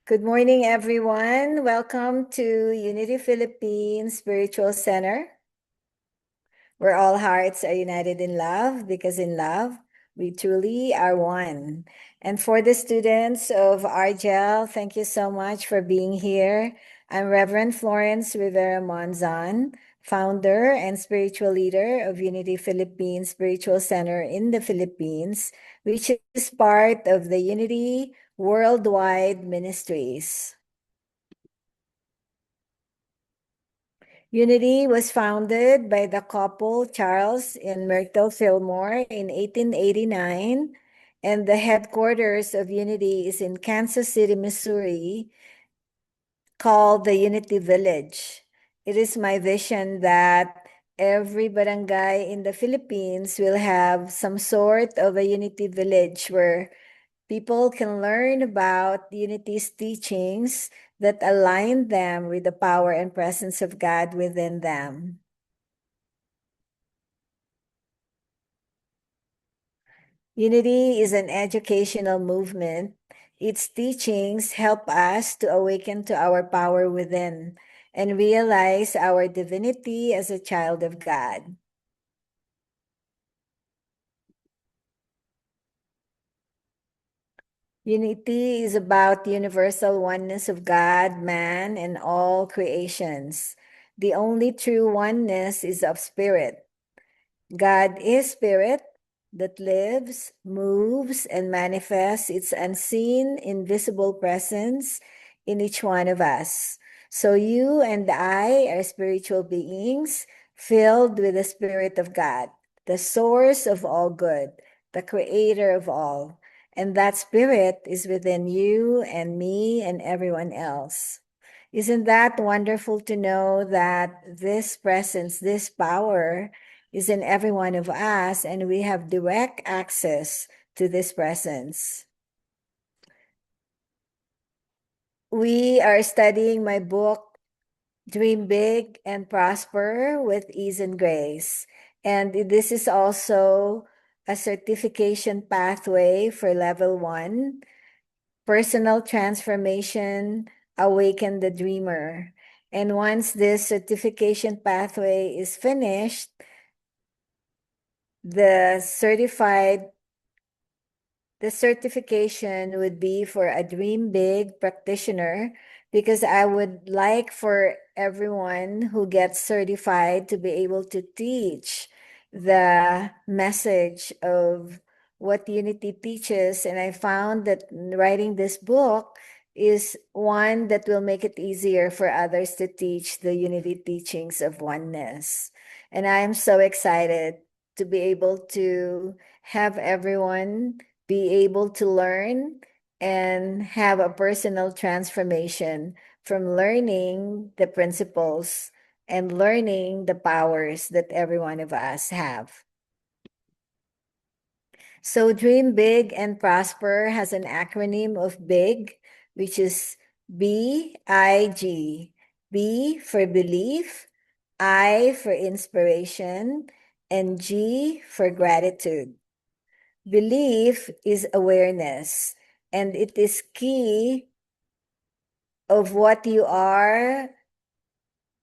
Good morning, everyone. Welcome to Unity Philippines Spiritual Center, where all hearts are united in love, because in love, we truly are one. And for the students of Argel, thank you so much for being here. I'm Reverend Florence Rivera Monzon, founder and spiritual leader of Unity Philippines Spiritual Center in the Philippines, which is part of the Unity Worldwide Ministries. Unity was founded by the couple Charles and Myrtle Fillmore in 1889, and the headquarters of Unity is in Kansas City, Missouri, called the Unity Village. It is my vision that every barangay in the Philippines will have some sort of a Unity Village where people can learn about Unity's teachings that align them with the power and presence of God within them. Unity is an educational movement. Its teachings help us to awaken to our power within and realize our divinity as a child of God. Unity is about the universal oneness of God, man, and all creations. The only true oneness is of spirit. God is spirit that lives, moves, and manifests its unseen, invisible presence in each one of us. So you and I are spiritual beings filled with the Spirit of God, the source of all good, the creator of all. And that spirit is within you and me and everyone else. Isn't that wonderful to know that this presence, this power, is in every one of us, and we have direct access to this presence? We are studying my book, Dream Big and Prosper with Ease and Grace. And this is also a certification pathway for level 1, Personal Transformation, Awaken the Dreamer. And once this certification pathway is finished, the certification would be for a Dream Big practitioner, because I would like for everyone who gets certified to be able to teach the message of what Unity teaches. And I found that writing this book is one that will make it easier for others to teach the Unity teachings of oneness. And I am so excited to be able to have everyone be able to learn and have a personal transformation from learning the principles and learning the powers that every one of us have. So Dream Big and Prosper has an acronym of BIG, which is BIG. B for belief, I for inspiration, and G for gratitude. Belief is awareness, and it is key of what you are,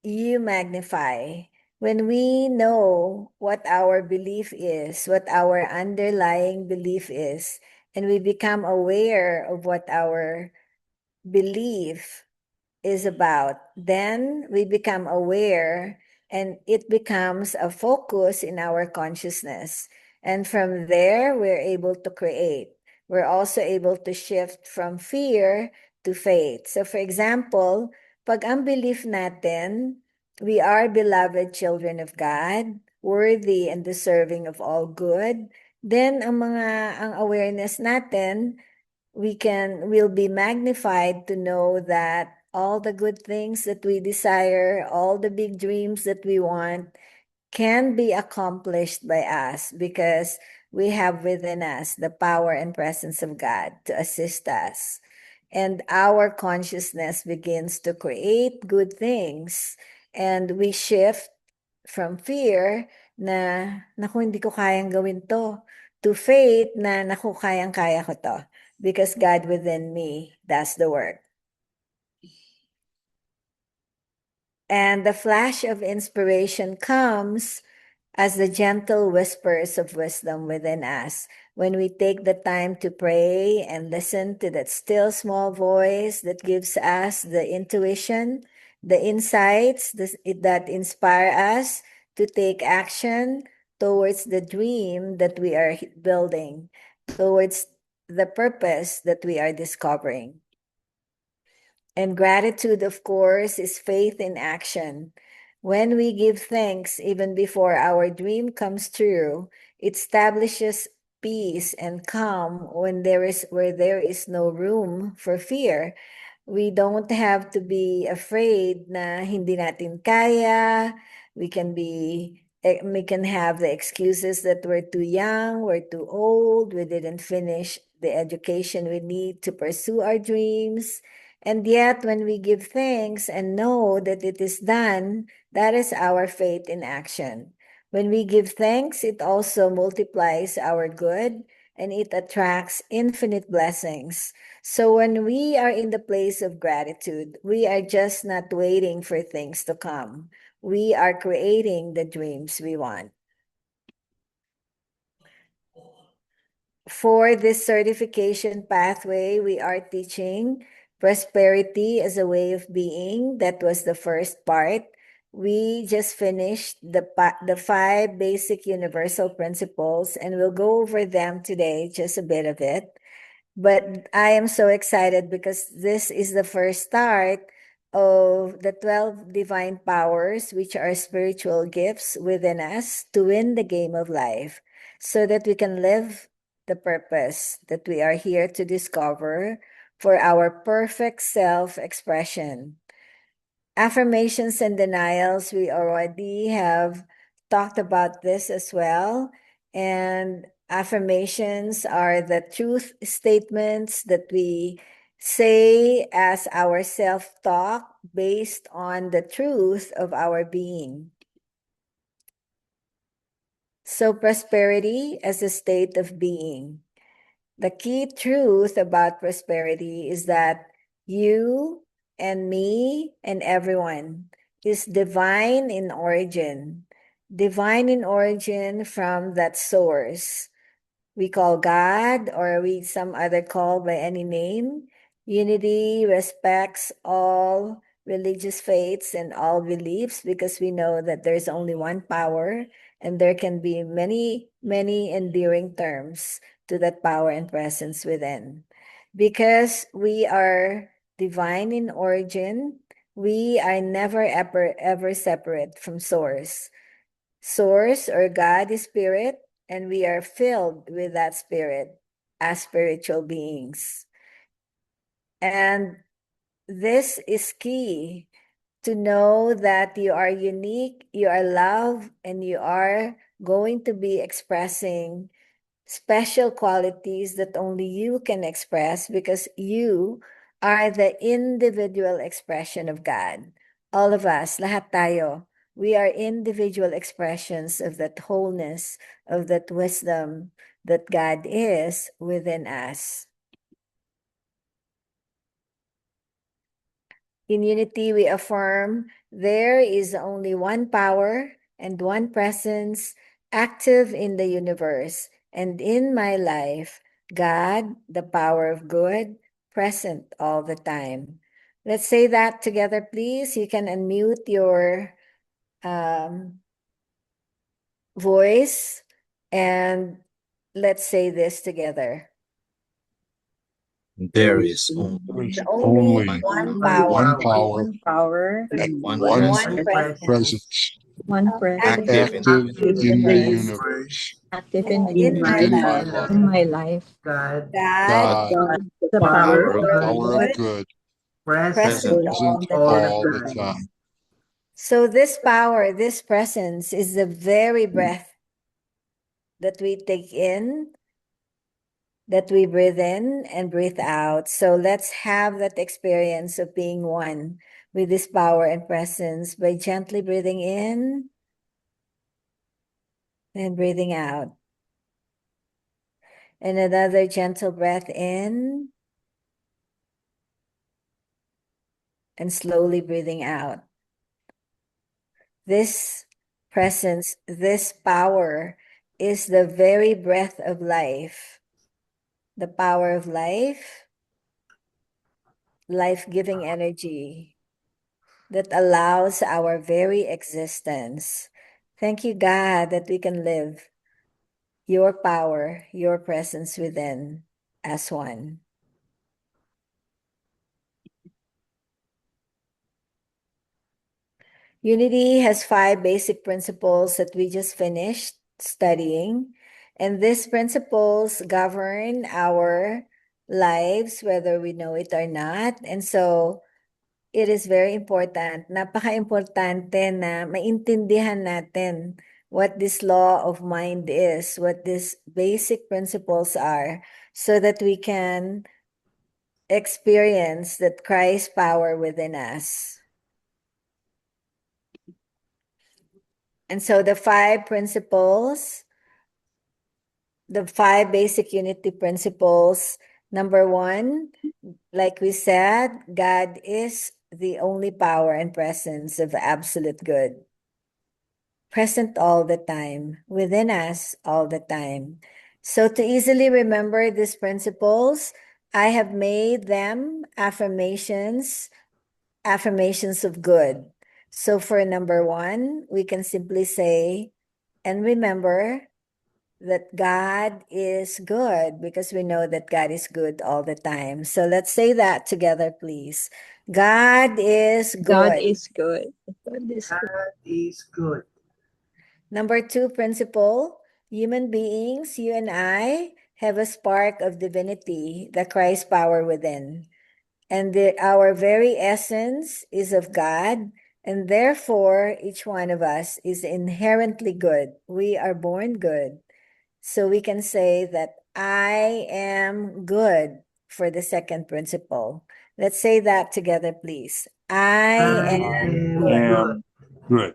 you magnify. When we know what our belief is, what our underlying belief is, and we become aware of what our belief is about, then we become aware and it becomes a focus in our consciousness. And from there, we're able to create. We're also able to shift from fear to faith. So for example, pag ang belief natin, we are beloved children of God, worthy and deserving of all good, then ang awareness natin, will be magnified to know that all the good things that we desire, all the big dreams that we want, can be accomplished by us, because we have within us the power and presence of God to assist us. And our consciousness begins to create good things, and we shift from fear na, naku, hindi ko kayang gawin to faith na, naku, kayang-kaya ko to, because God within me does the work. And the flash of inspiration comes as the gentle whispers of wisdom within us. When we take the time to pray and listen to that still small voice that gives us the intuition, the insights that inspire us to take action towards the dream that we are building, towards the purpose that we are discovering. And gratitude, of course, is faith in action. When we give thanks even before our dream comes true, it establishes peace and calm where there is no room for fear. We don't have to be afraid na hindi natin kaya. We can have the excuses that we're too young, we're too old, we didn't finish the education we need to pursue our dreams. And yet, when we give thanks and know that it is done, that is our faith in action. When we give thanks, it also multiplies our good and it attracts infinite blessings. So when we are in the place of gratitude, we are just not waiting for things to come. We are creating the dreams we want. For this certification pathway, we are teaching prosperity as a way of being. That was the first part. We just finished the 5 basic universal principles, and we'll go over them today, just a bit of it. But I am so excited because this is the first start of the 12 divine powers, which are spiritual gifts within us to win the game of life so that we can live the purpose that we are here to discover for our perfect self-expression. Affirmations and denials, we already have talked about this as well. And affirmations are the truth statements that we say as our self-talk based on the truth of our being. So prosperity as a state of being. The key truth about prosperity is that you and me and everyone is divine in origin. Divine in origin from that source we call God, or we some other call by any name. Unity respects all religious faiths and all beliefs because we know that there's only one power and there can be many, many endearing terms to that power and presence within. Because we are divine in origin, we are never ever separate from source. Source or God is spirit, and we are filled with that spirit as spiritual beings. And this is key to know that you are unique, you are loved, and you are going to be expressing special qualities that only you can express because you are the individual expression of God. All of us, lahat tayo, we are individual expressions of that wholeness, of that wisdom that God is within us. In unity, we affirm there is only one power and one presence active in the universe and in my life, God, the power of good, present all the time. Let's say that together, please. You can unmute your voice and let's say this together. There is There's Only only one one power, power One power, and one one presence presence one presence active active in the universe active and in in my and in my life. life. in my life. God, God, God, The the power power of power of good, good, present present all present the all the time. all the time. time. So this power, this presence is the very breath that we take in, that we breathe in and breathe out. So let's have that experience of being one with this power and presence by gently breathing in and breathing out. And another gentle breath in and slowly breathing out. This presence, this power is the very breath of life. The power of life, life-giving energy that allows our very existence. Thank you, God, that we can live your power, your presence within as one. Unity has 5 basic principles that we just finished studying. And these principles govern our lives, whether we know it or not. And so it is very important, napaka-importante na maintindihan natin what this law of mind is, what these basic principles are, so that we can experience that Christ's power within us. And so the 5 principles, the 5 basic unity principles, number 1, like we said, God is the only power and presence of absolute good. Present all the time, within us all the time. So to easily remember these principles, I have made them affirmations of good. So for number 1, we can simply say and remember that God is good, because we know that God is good all the time. So let's say that together, please. God is God good. is good. God is good. God is good. Number 2 principle, human beings, you and I, have a spark of divinity, the Christ power within. And our very essence is of God, and therefore each one of us is inherently good. We are born good. So we can say that I am good for the second principle. Let's say that together, please. I am good. am good.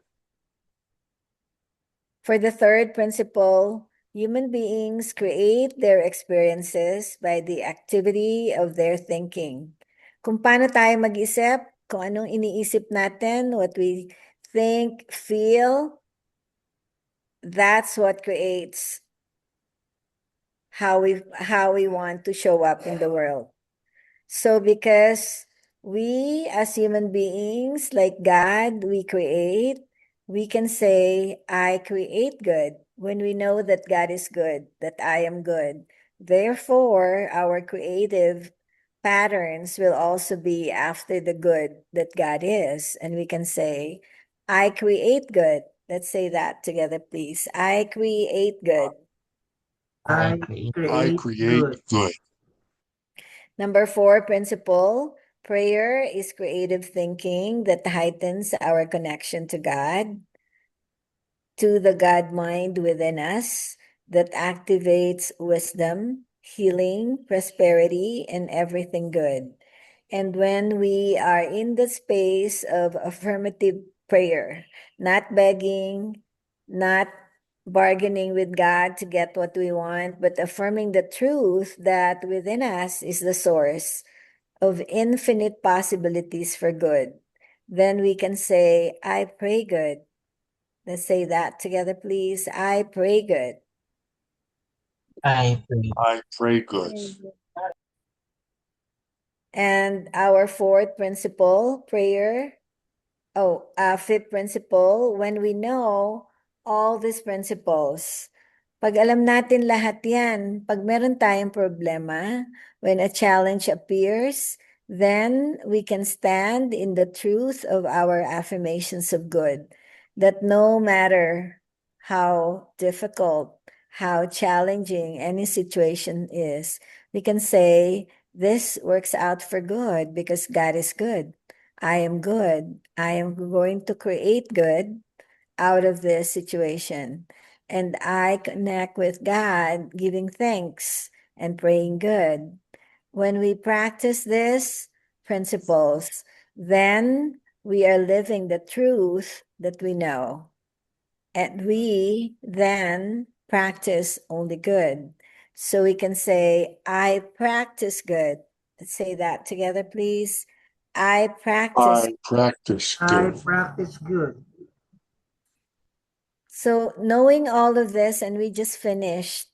For the third principle, human beings create their experiences by the activity of their thinking. Kung paano tayo mag-isip, kung anong iniisip natin, what we think, feel, that's what creates how we want to show up in the world. So because we as human beings, like God, we create, we can say, I create good when we know that God is good, that I am good. Therefore, our creative patterns will also be after the good that God is. And we can say, I create good. Let's say that together, please. I create good. I create good. Number 4 principle, prayer is creative thinking that heightens our connection to God, to the God mind within us, that activates wisdom, healing, prosperity, and everything good. And when we are in the space of affirmative prayer, not begging, not bargaining with God to get what we want, but affirming the truth that within us is the source of infinite possibilities for good, then we can say, I pray good. Let's say that together, please. I pray good. I pray good. And our fourth principle, prayer. Fifth principle, when we know all these principles, pag alam natin lahat yan, pag meron tayong problema, when a challenge appears, then we can stand in the truth of our affirmations of good, that no matter how difficult, how challenging any situation is, we can say, this works out for good because God is good. I am good. I am going to create good out of this situation. And I connect with God, giving thanks and praying good. When we practice these principles, then we are living the truth that we know. And we then practice only good. So we can say, I practice good. Let's say that together, please. I practice I practice I good. practice good. So knowing all of this, and we just finished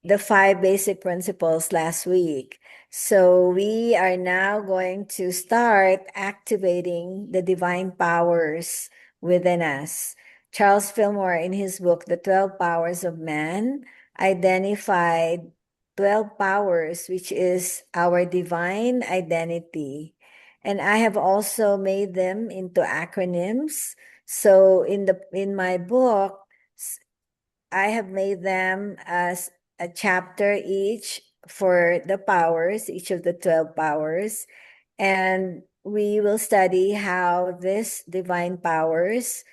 the 5 basic principles last week. So we are now going to start activating the divine powers within us. Charles Fillmore, in his book, The 12 Powers of Man, identified 12 powers, which is our divine identity. And I have also made them into acronyms. So in my book, I have made them as a chapter each for the powers, each of the 12 powers. And we will study how this divine powers,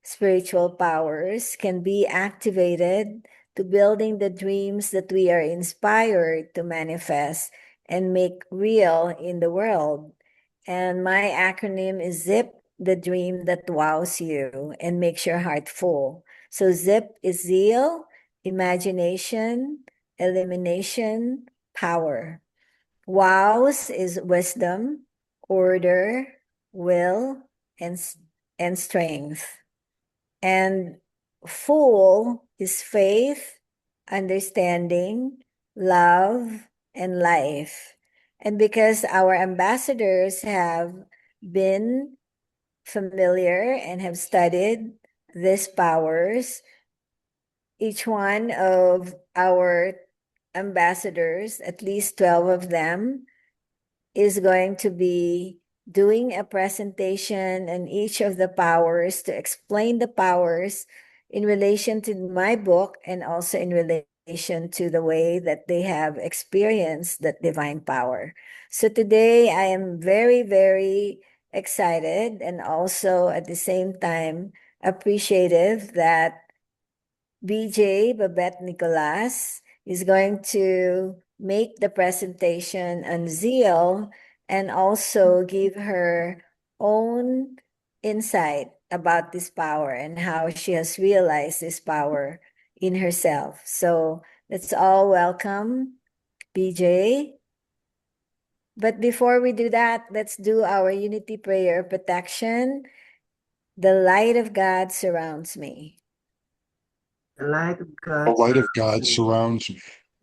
spiritual powers, can be activated to building the dreams that we are inspired to manifest and make real in the world. And my acronym is ZIP, the dream that wows you and makes your heart full. So ZIP is zeal, imagination, elimination, power. Wows is wisdom, order, will, and strength. And full is faith, understanding, love, and life. And because our ambassadors have been familiar and have studied these powers, each one of our ambassadors, at least 12 of them, is going to be doing a presentation on each of the powers to explain the powers in relation to my book and also in relation to the way that they have experienced that divine power. So today I am very, very excited and also at the same time appreciative that BJ Babette Nicolas is going to make the presentation on zeal and also give her own insight about this power and how she has realized this power in herself. So let's all welcome BJ. But before we do that, let's do our unity prayer protection. The light of God surrounds me. The light of God. The light of God surrounds me.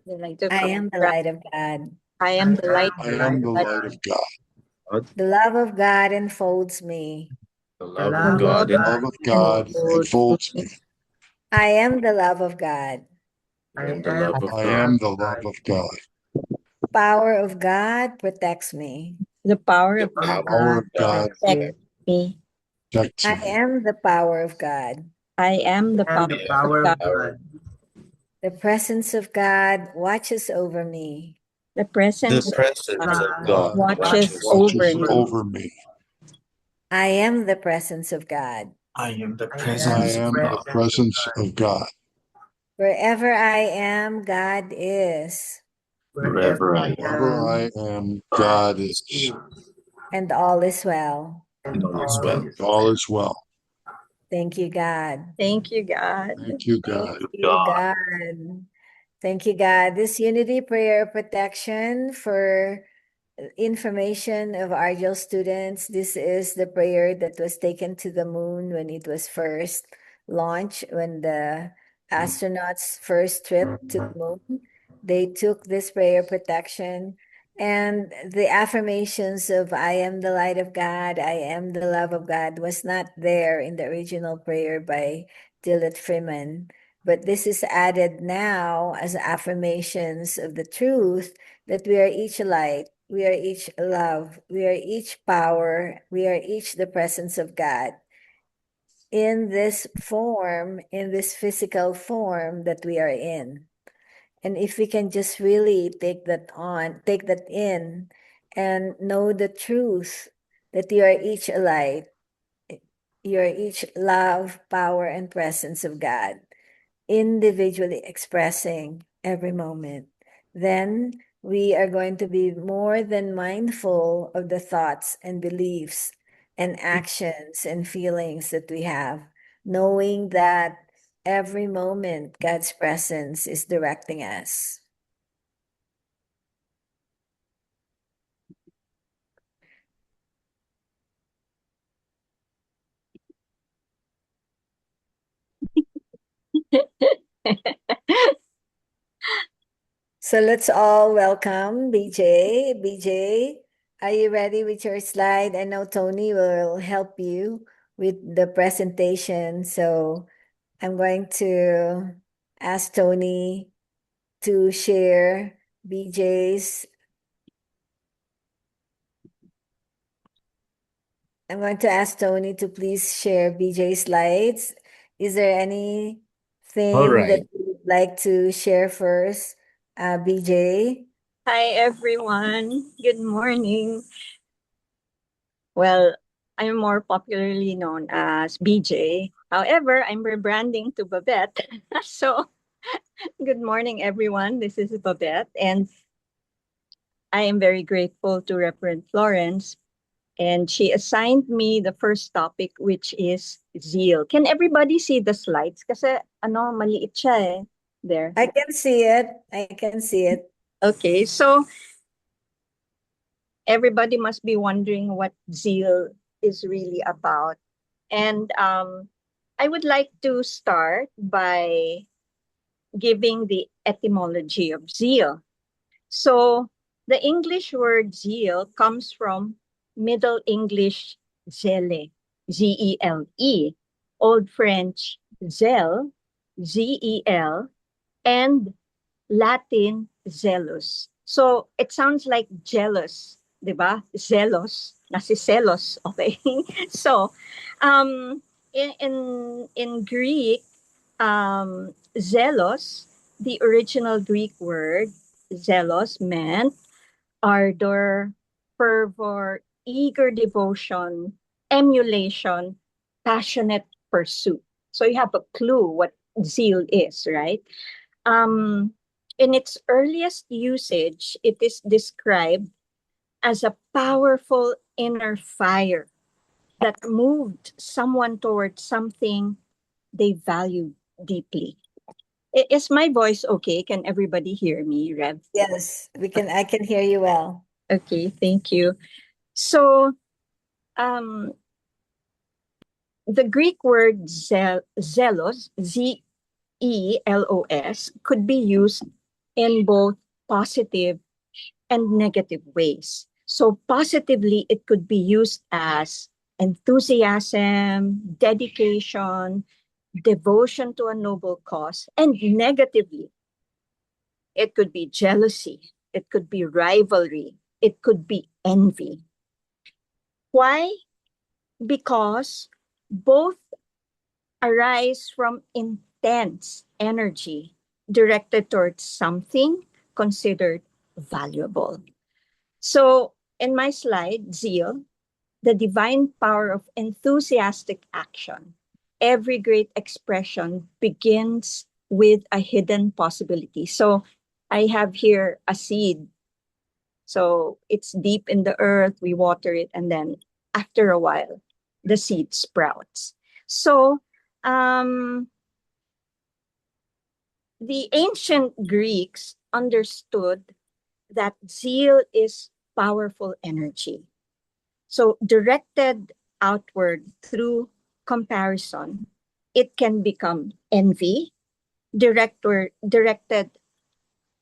The light of I God. am the light of God. I am the light. I am the light of God. The love of God enfolds me. The The love love of God The love of God enfolds me. I am the love of God. I and the am love of I God. am the love of God. Power of God protects me. The power of The God power of God protects me. protects I me. am the power of God. I am the I power am the of power God. of God. The presence of God watches over me. The The presence of presence of God God watches Watches over me. over me. I am the presence of God. I am the I I presence of am God. the presence of God. Wherever I am, God is, Wherever I am, Wherever I am, God is, and all is well. and all is well. and all is well. Thank you, God. Thank you, God. Thank you, Thank God. you, God. Thank you, God. This unity prayer protection for information of Argel students. This is the prayer that was taken to the moon when it was first launched, when the astronauts' first trip to the moon. They took this prayer protection and the affirmations of I am the light of God, I am the love of God was not there in the original prayer by Dillett Freeman. But this is added now as affirmations of the truth that we are each light, we are each love, we are each power, we are each the presence of God in this form, in this physical form that we are in. And if we can just really take that in, and know the truth that you are each a light, you are each love, power, and presence of God, individually expressing every moment, then we are going to be more than mindful of the thoughts and beliefs and actions and feelings that we have, knowing that every moment God's presence is directing us. So let's all welcome BJ. BJ, are you ready with your slide? I know Tony will help you with the presentation. So I'm going to ask Tony to share BJ's. I'm going to ask Tony to please share BJ's slides. Is there anything that right. you would like to share first, BJ? Hi, everyone. Good morning. Well, I'm more popularly known as BJ. However, I'm rebranding to Babette. So, good morning, everyone. This is Babette, and I am very grateful to Reverend Florence. And she assigned me the first topic, which is zeal. Can everybody see the slides? Kasi ano, maliit siya eh. There. I can see it. I can see it. Okay, so everybody must be wondering what zeal is really about. And I would like to start by giving the etymology of zeal. So the English word zeal comes from Middle English zele, Z-E-L-E, Old French zel, Z-E-L, and Latin zealous. So it sounds like jealous, di ba? Zealous, nasiselos, okay? So in Greek, zealous, the original Greek word zealous meant ardor, fervor, eager devotion, emulation, passionate pursuit. So you have a clue what zeal is, right? Um, in its earliest usage, it is described as a powerful inner fire that moved someone towards something they valued deeply. Is my voice okay? Can everybody hear me, Rev? Yes, I can hear you well. Okay, thank you. So, um, the Greek word zelos, Z-E-L-O-S, could be used in both positive and negative ways. So positively, it could be used as enthusiasm, dedication, devotion to a noble cause. And negatively, it could be jealousy, it could be rivalry, it could be envy. Why? Because both arise from intense energy directed towards something considered valuable. So, in my slide, zeal, the divine power of enthusiastic action. Every great expression begins with a hidden possibility. So, I have here a seed. So, it's deep in the earth, we water it, and then after a while, the seed sprouts. So, the ancient Greeks understood that zeal is powerful energy. So directed outward through comparison, it can become envy, directed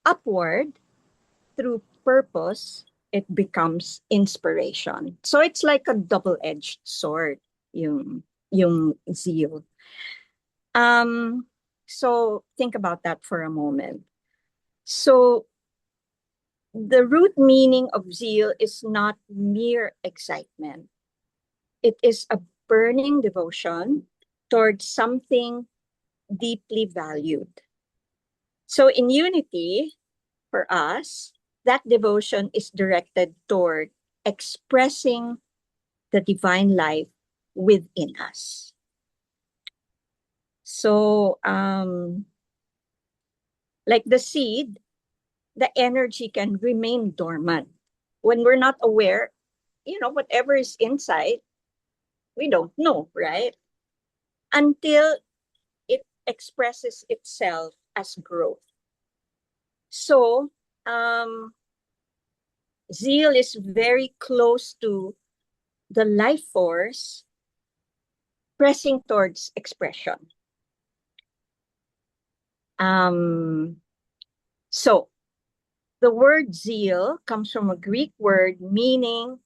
upward through purpose, it becomes inspiration. So it's like a double-edged sword, yung zeal. So think about that for a moment. So the root meaning of zeal is not mere excitement. It is a burning devotion towards something deeply valued. So in unity, for us, that devotion is directed toward expressing the divine life within us. So, like the seed, the energy can remain dormant. When we're not aware, whatever is inside, we don't know, right? Until it expresses itself as growth. So, zeal is very close to the life force pressing towards expression. So the word zeal comes from a Greek word meaning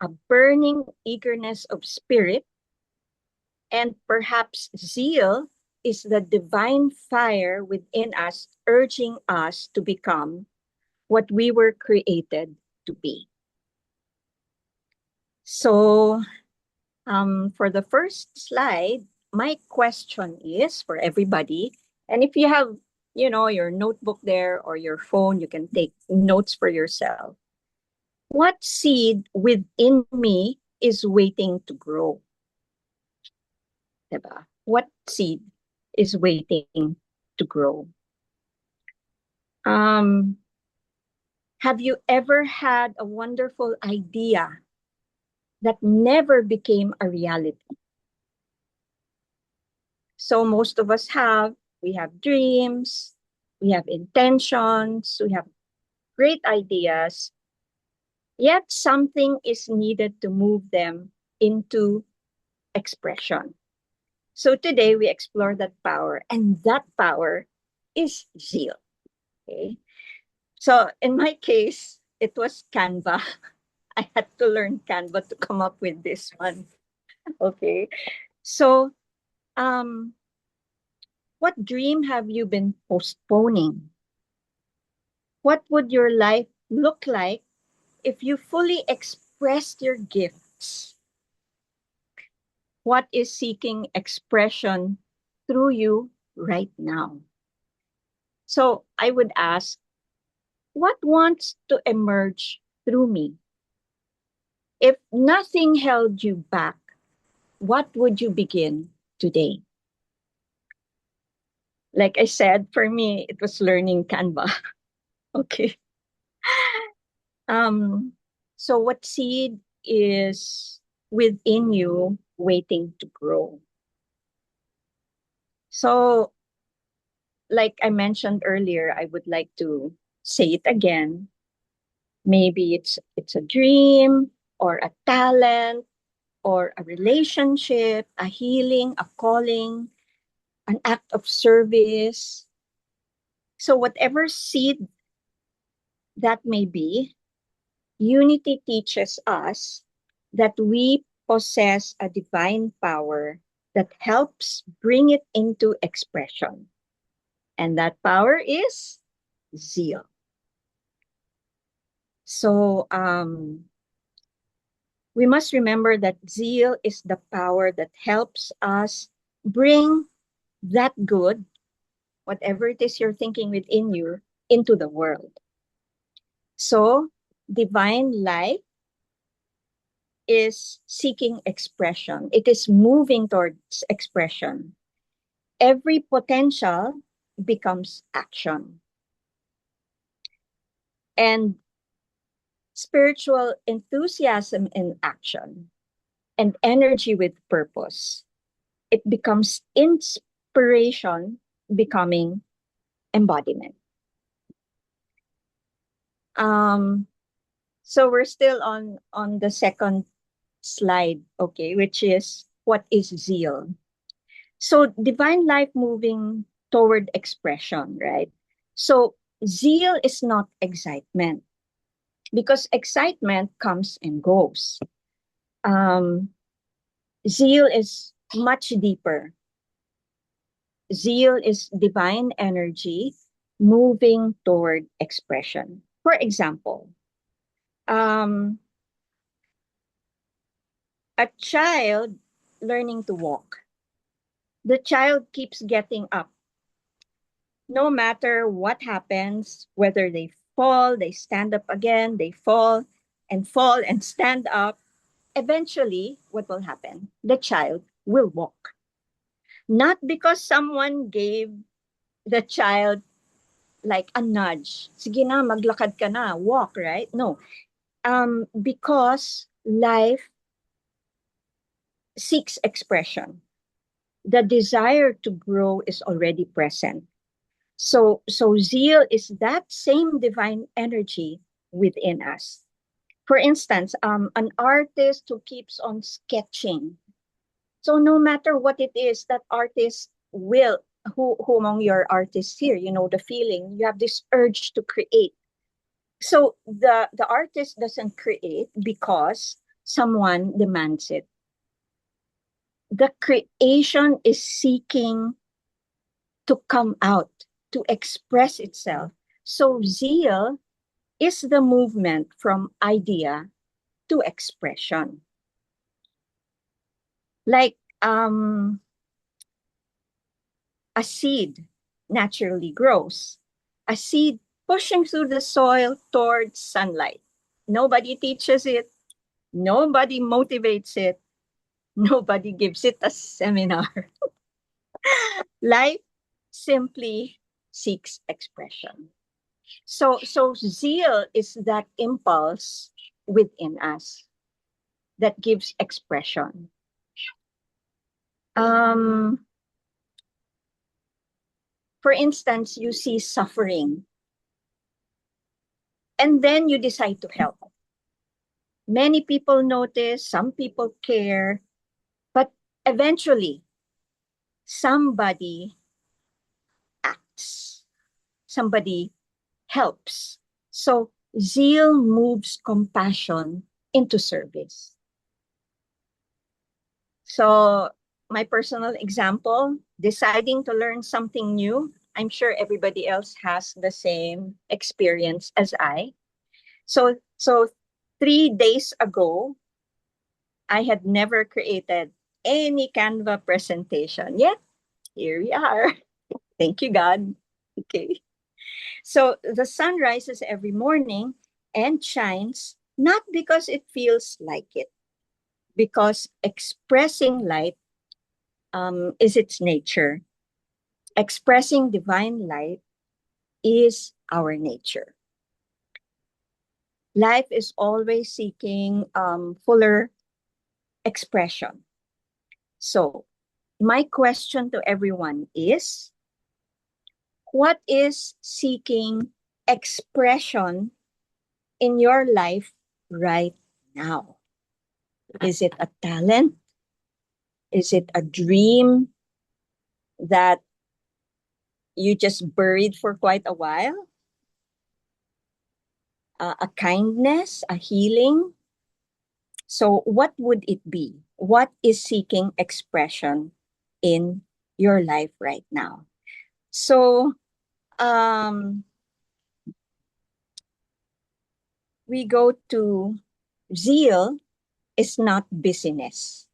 a burning eagerness of spirit, and perhaps zeal is the divine fire within us urging us to become what we were created to be. So for the first slide, my question is for everybody, and if you have, your notebook there or your phone, you can take notes for yourself. What seed within me is waiting to grow? Diba? What seed is waiting to grow? Have you ever had a wonderful idea that never became a reality? So most of us we have dreams, we have intentions, we have great ideas, yet something is needed to move them into expression. So today we explore that power, and that power is zeal. Okay. So in my case, it was Canva. I had to learn Canva to come up with this one. Okay. So what dream have you been postponing? What would your life look like if you fully expressed your gifts? What is seeking expression through you right now? So I would ask, what wants to emerge through me? If nothing held you back, what would you begin today? Like I said, for me, it was learning Canva. Okay. So what seed is within you waiting to grow? So, like I mentioned earlier, I would like to say it again. Maybe it's a dream or a talent or a relationship, a healing, a calling, an act of service. So whatever seed that may be, unity teaches us that we possess a divine power that helps bring it into expression. And that power is zeal. So we must remember that zeal is the power that helps us bring that good, whatever it is you're thinking within you, into the world. So divine life is seeking expression. It is moving towards expression. Every potential becomes action. And spiritual enthusiasm in action and energy with purpose, it becomes inspiration becoming embodiment. So we're still on the second slide, okay, which is what is zeal. So divine life moving toward expression, right? So zeal is not excitement, because excitement comes and goes. Zeal is much deeper. Zeal is divine energy moving toward expression. For example, a child learning to walk. The child keeps getting up. No matter what happens, whether they fall, they stand up again, they fall and stand up, eventually, what will happen? The child will walk. Not because someone gave the child like a nudge. Sige na, maglakad ka na, walk, right? No. Because life seeks expression. The desire to grow is already present. So zeal is that same divine energy within us. For instance, an artist who keeps on sketching. So no matter what it is, that artist will who among your artists here, you know the feeling, you have this urge to create. So the artist doesn't create because someone demands it. The creation is seeking to come out, to express itself. So zeal is the movement from idea to expression. Like a seed naturally grows, a seed pushing through the soil towards sunlight. Nobody teaches it, nobody motivates it, nobody gives it a seminar. Life simply seeks expression. So zeal is that impulse within us that gives expression. For instance, you see suffering, and then you decide to help. Many people notice, some people care, but eventually somebody acts, somebody helps. So zeal moves compassion into service. So my personal example, deciding to learn something new, I'm sure everybody else has the same experience as I. So 3 days ago, I had never created any Canva presentation yet. Here we are. Thank you, God. Okay. So the sun rises every morning and shines, not because it feels like it, because expressing light is its nature. Expressing divine light is our nature. Life is always seeking fuller expression. So, my question to everyone is, what is seeking expression in your life right now? Is it a talent? Is it a dream that you just buried for quite a while? A kindness, a healing? So, what would it be? What is seeking expression in your life right now? So, we go to zeal is not busyness.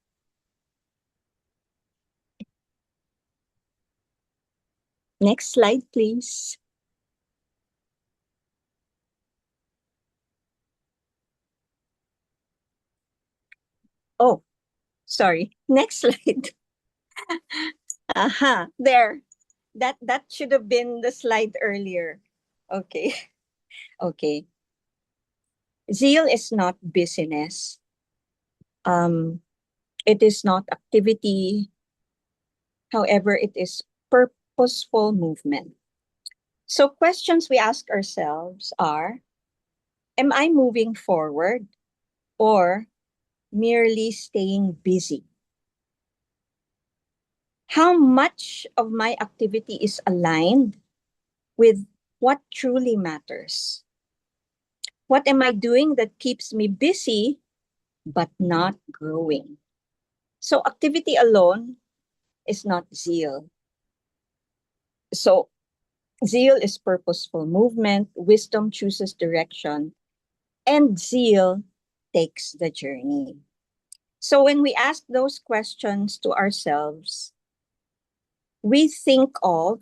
Next slide, please. Oh, sorry. Next slide. Aha, there. That should have been the slide earlier. Okay. Okay. Zeal is not busyness. It is not activity. However, it is purposeful movement. So questions we ask ourselves are, am I moving forward or merely staying busy? How much of my activity is aligned with what truly matters? What am I doing that keeps me busy but not growing? So activity alone is not zeal. So zeal is purposeful movement, wisdom chooses direction, and zeal takes the journey. So when we ask those questions to ourselves, we think of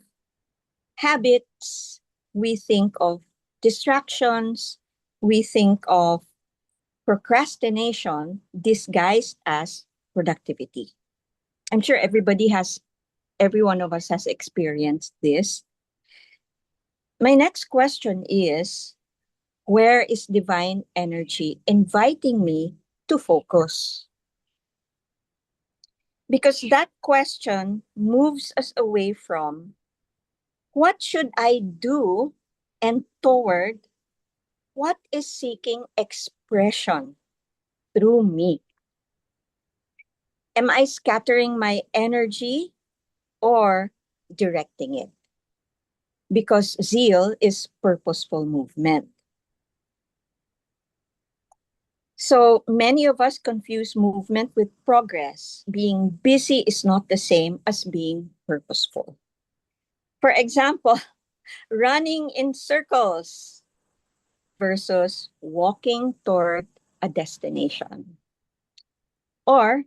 habits, we think of distractions, we think of procrastination disguised as productivity. I'm sure every one of us has experienced this. My next question is, where is divine energy inviting me to focus? Because that question moves us away from what should I do and toward what is seeking expression through me. Am I scattering my energy or directing it. Because zeal is purposeful movement. So many of us confuse movement with progress. Being busy is not the same as being purposeful. For example, running in circles versus walking toward a destination. Or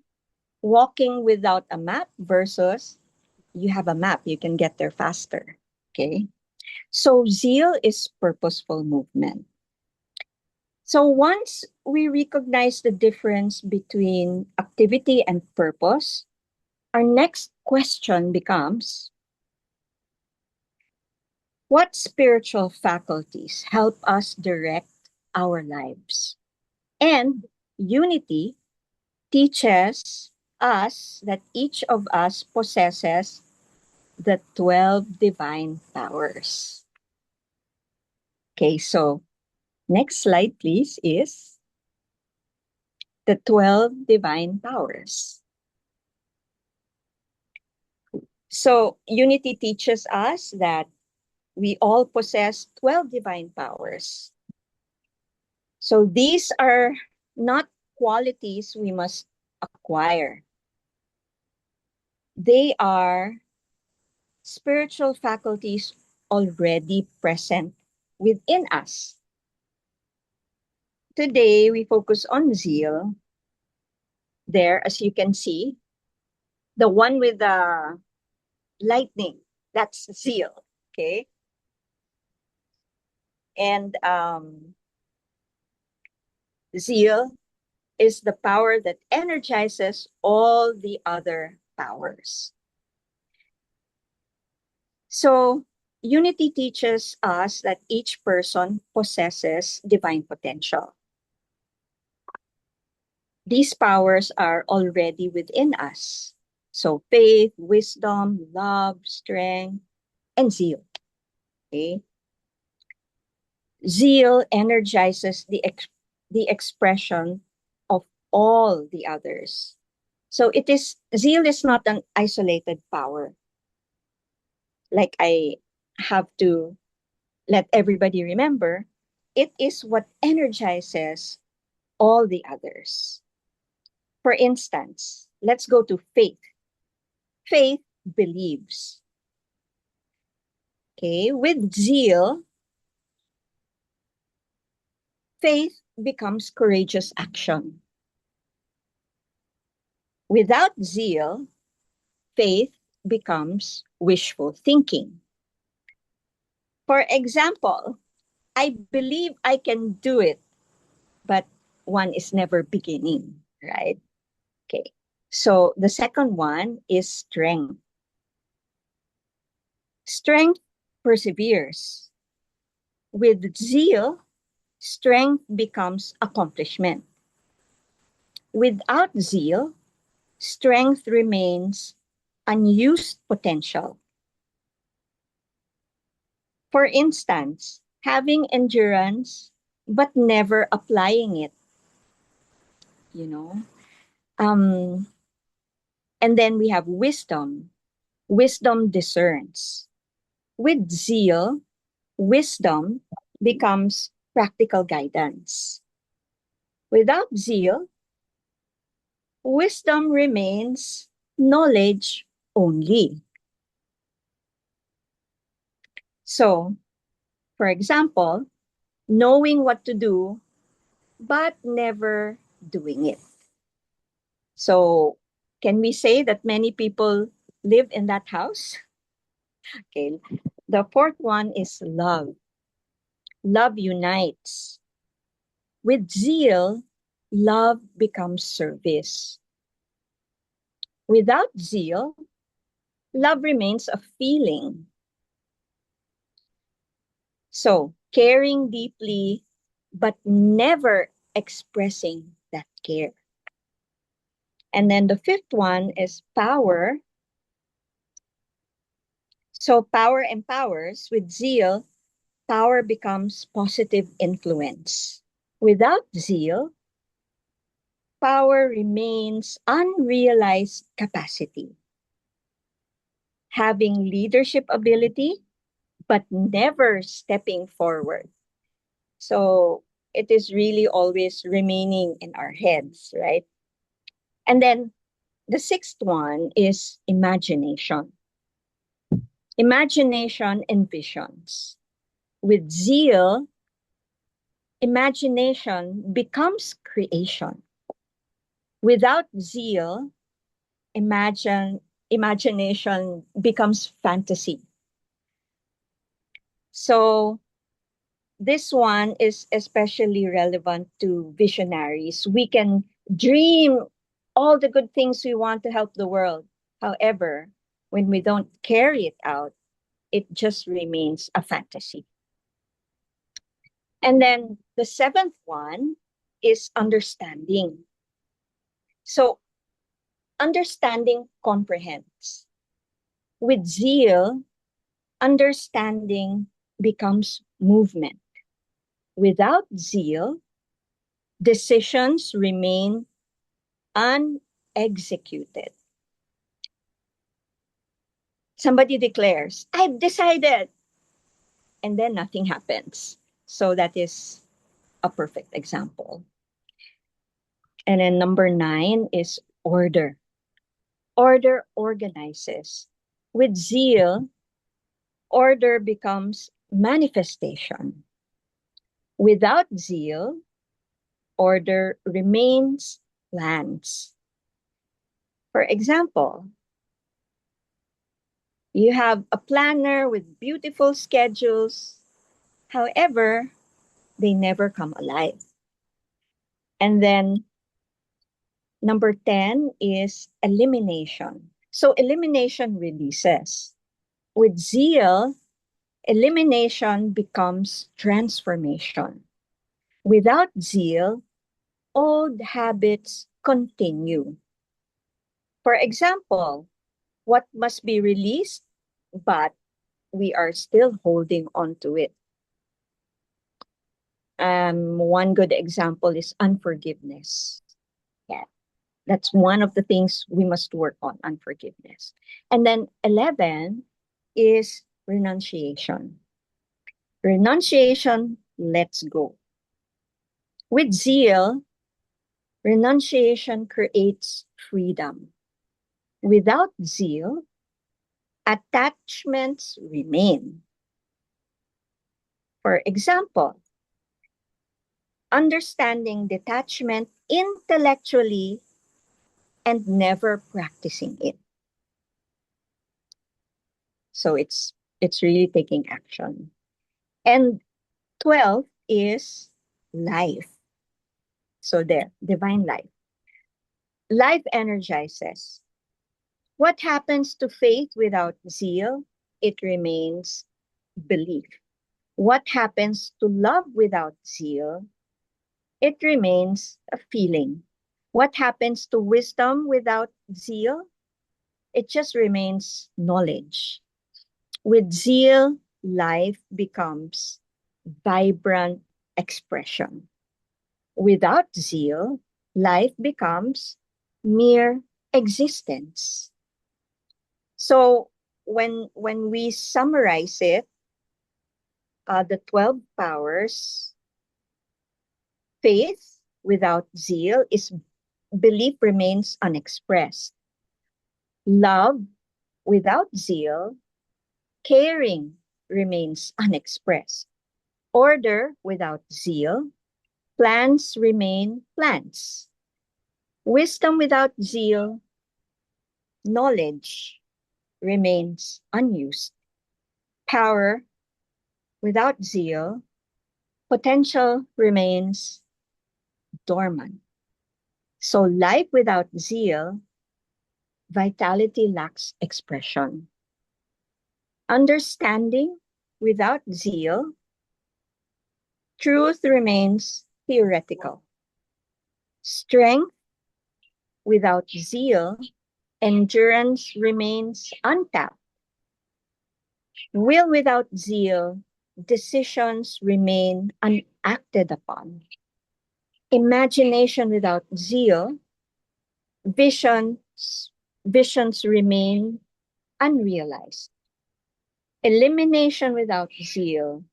walking without a map versus you have a map, you can get there faster. Okay. So zeal is purposeful movement. So once we recognize the difference between activity and purpose, our next question becomes, what spiritual faculties help us direct our lives? And unity teaches us that each of us possesses the 12 divine powers. Okay, so next slide, please, is the 12 divine powers. So unity teaches us that we all possess 12 divine powers. So these are not qualities we must acquire. They are spiritual faculties already present within us. Today, we focus on zeal. There, as you can see, the one with the lightning, that's zeal, okay? And zeal is the power that energizes all the other powers. So, unity teaches us that each person possesses divine potential. These powers are already within us. So, faith, wisdom, love, strength, and zeal. Okay? Zeal energizes the expression of all the others. So zeal is not an isolated power. Like I have to let everybody remember, it is what energizes all the others. For instance, let's go to faith. Faith believes. Okay, with zeal, faith becomes courageous action. Without zeal, faith becomes wishful thinking. For example, I believe I can do it, but one is never beginning, right? Okay. So the second one is strength. Strength perseveres. With zeal, strength becomes accomplishment. Without zeal, strength remains unused potential. For instance, having endurance but never applying it, you know. And then we have wisdom. Wisdom discerns. With zeal, wisdom becomes practical guidance. Without zeal, wisdom remains knowledge only. So, for example, knowing what to do, but never doing it. So, can we say that many people live in that house? Okay. The fourth one is love. Love unites. With zeal, love becomes service. Without zeal, love remains a feeling. So, caring deeply, but never expressing that care. And then the fifth one is power. So, power empowers. With zeal, power becomes positive influence. Without zeal, power remains unrealized capacity. having leadership ability, but never stepping forward. So it is really always remaining in our heads, right? And then the sixth one is imagination. Imagination and visions. With zeal, imagination becomes creation. Without zeal, imagination becomes fantasy. So this one is especially relevant to visionaries. We can dream all the good things we want to help the world. However, when we don't carry it out, it just remains a fantasy. And then the seventh one is understanding. So understanding comprehends. With zeal, understanding becomes movement. Without zeal, decisions remain unexecuted. Somebody declares, I've decided, and then nothing happens. So that is a perfect example. And then number 9 is order. Order organizes. With zeal, order becomes manifestation. Without zeal, order remains plans. For example, you have a planner with beautiful schedules. However, they never come alive. And then number 10 is elimination. So elimination releases. With zeal, elimination becomes transformation. Without zeal, old habits continue. For example, what must be released, but we are still holding on to it. One good example is unforgiveness. Yeah, that's one of the things we must work on, unforgiveness. And then 11 is renunciation. Renunciation lets go. With zeal, renunciation creates freedom. Without zeal, attachments remain. For example, understanding detachment intellectually and never practicing it. So it's really taking action. And 12 is life. So there, divine life. Life energizes. What happens to faith without zeal? It remains belief. What happens to love without zeal? It remains a feeling. What happens to wisdom without zeal? It just remains knowledge. With zeal, life becomes vibrant expression. Without zeal, life becomes mere existence. So when we summarize it, the 12 powers, faith without zeal is belief remains unexpressed. Love without zeal, caring remains unexpressed. Order without zeal, plans remain plans. Wisdom without zeal, knowledge remains unused. Power without zeal, potential remains dormant. So life without zeal, vitality lacks expression. Understanding without zeal, truth remains theoretical. Strength without zeal, endurance remains untapped. Will without zeal, decisions remain unacted upon. Imagination without zeal, visions remain unrealized. Elimination without zeal,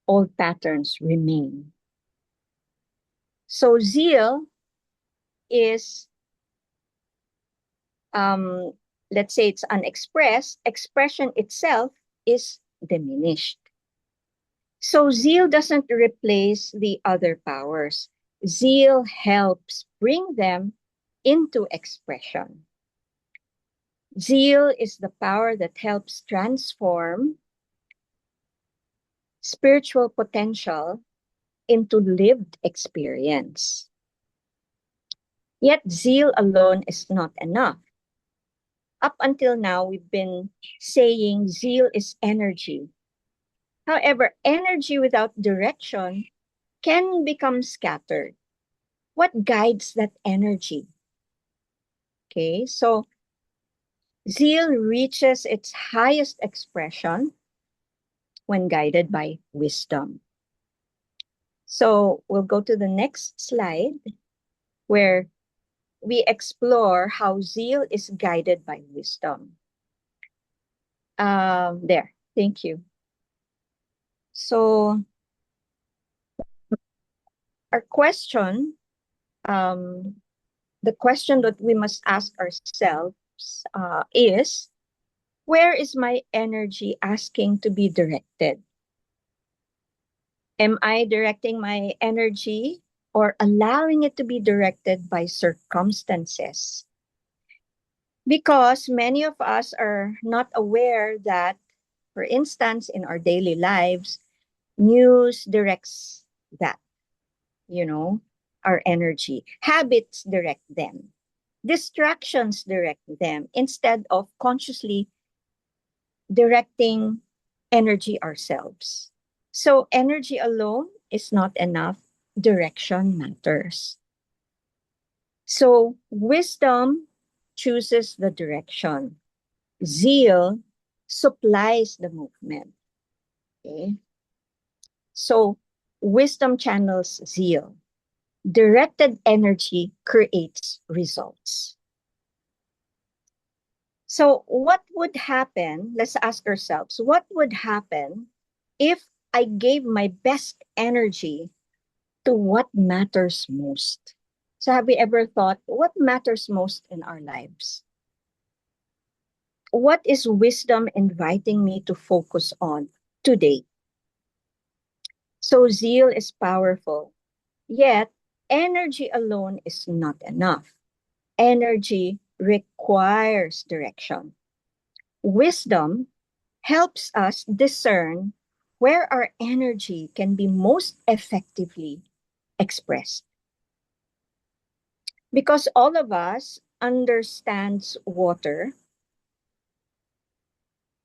old patterns remain. So zeal is, let's say it's unexpressed, expression itself is diminished. So zeal doesn't replace the other powers. Zeal helps bring them into expression. Zeal is the power that helps transform spiritual potential into lived experience. Yet zeal alone is not enough. Up until now, we've been saying zeal is energy. However, energy without direction can become scattered. What guides that energy? Okay, so zeal reaches its highest expression when guided by wisdom. So we'll go to the next slide where we explore how zeal is guided by wisdom. There, thank you. So our question, the question that we must ask ourselves is, where is my energy asking to be directed? Am I directing my energy or allowing it to be directed by circumstances? Because many of us are not aware that, for instance, in our daily lives, news directs that, our energy. Habits direct them. Distractions direct them instead of consciously directing energy ourselves. So energy alone is not enough. Direction matters. So wisdom chooses the direction. Zeal supplies the movement. Okay? So wisdom channels zeal. Directed energy creates results. So what would happen, let's ask ourselves, what would happen if I gave my best energy to what matters most? So have we ever thought, what matters most in our lives? What is wisdom inviting me to focus on today? So zeal is powerful, yet energy alone is not enough. Energy requires direction. Wisdom helps us discern where our energy can be most effectively expressed. Because all of us understands water,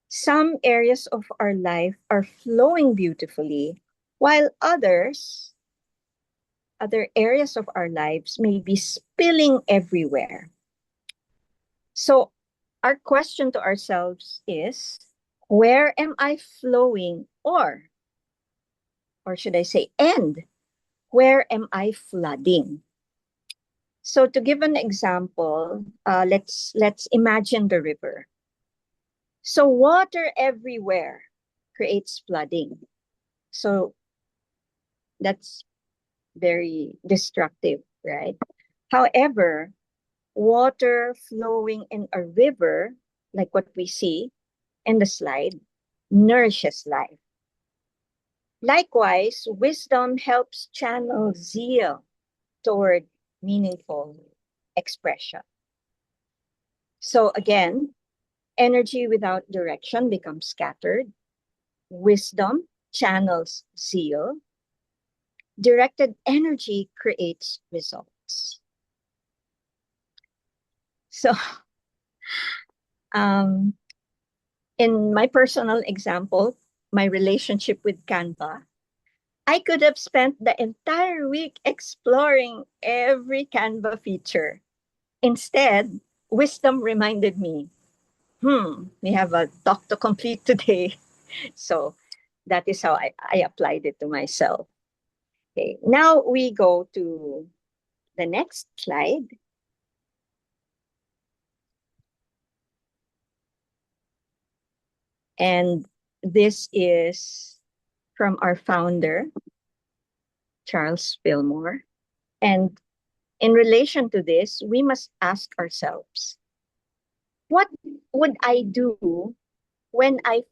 some areas of our life are flowing beautifully, while other areas of our lives may be spilling everywhere. So our question to ourselves is, where am I flowing, or should I say, and where am I flooding? So to give an example, let's imagine the river. So water everywhere creates flooding. So that's very destructive, right? However, water flowing in a river, like what we see in the slide, nourishes life. Likewise, wisdom helps channel zeal toward meaningful expression. So again, energy without direction becomes scattered. Wisdom channels zeal. Directed energy creates results. So, in my personal example, my relationship with Canva, I could have spent the entire week exploring every Canva feature. Instead, wisdom reminded me, we have a doc to complete today. So that is how I applied it to myself. Okay, now we go to the next slide. And this is from our founder, Charles Fillmore. And in relation to this, we must ask ourselves, what would I do when I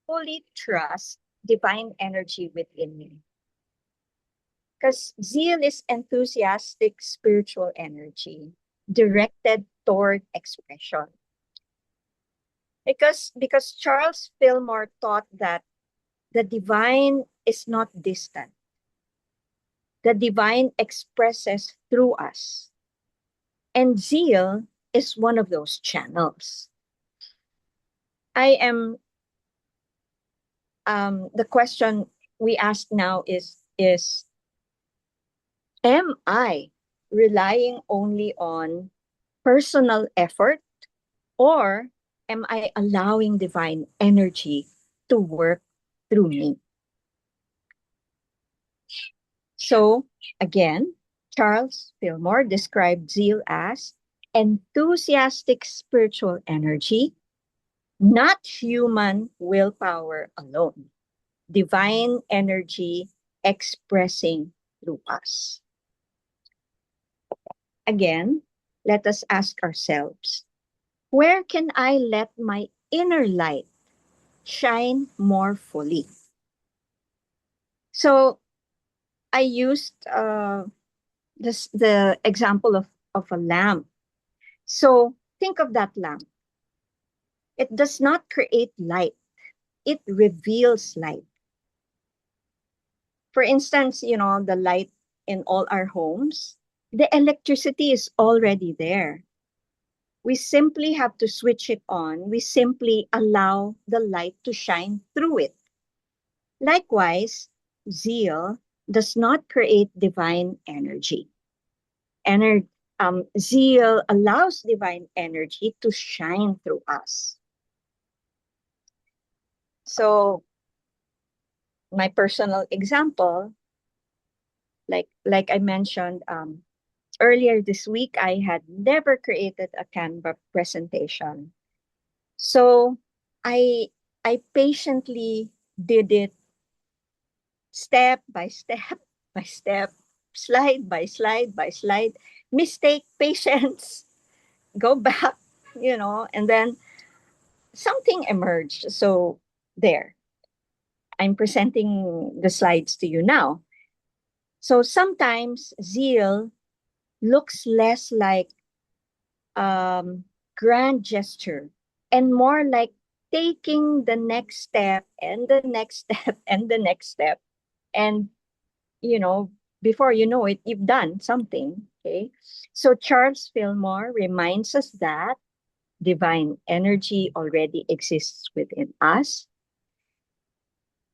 fully trust divine energy within me? Because zeal is enthusiastic spiritual energy directed toward expression. Because Charles Fillmore taught that the divine is not distant. The divine expresses through us. And zeal is one of those channels. The question we ask now is, am I relying only on personal effort, or am I allowing divine energy to work through me? So again, Charles Fillmore described zeal as enthusiastic spiritual energy, not human willpower alone. Divine energy expressing through us. Again, let us ask ourselves, where can I let my inner light shine more fully? So I used the example of a lamp. So think of that lamp. It does not create light. It reveals light. For instance, the light in all our homes, the electricity is already there. We simply have to switch it on. We simply allow the light to shine through it. Likewise, zeal does not create divine energy. Zeal allows divine energy to shine through us. So, my personal example, like I mentioned earlier this week, I had never created a Canva presentation. So I patiently did it step by step by step, slide by slide by slide, mistake, patience, go back, and then something emerged. So there, I'm presenting the slides to you now. So sometimes zeal looks less like grand gesture and more like taking the next step and the next step and the next step. And, before you know it, you've done something. Okay. So Charles Fillmore reminds us that divine energy already exists within us.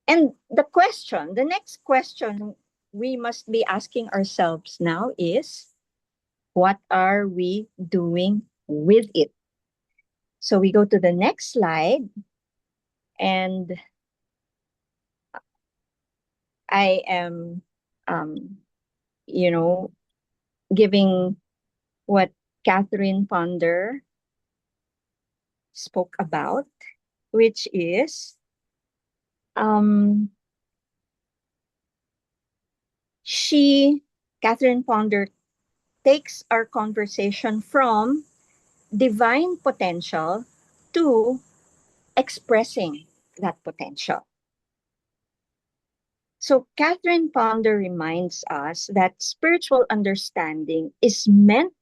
And the next question we must be asking ourselves now is, what are we doing with it? So we go to the next slide, and I am, giving what Catherine Ponder spoke about, which is Catherine Ponder takes our conversation from divine potential to expressing that potential. So Catherine Ponder reminds us that spiritual understanding is meant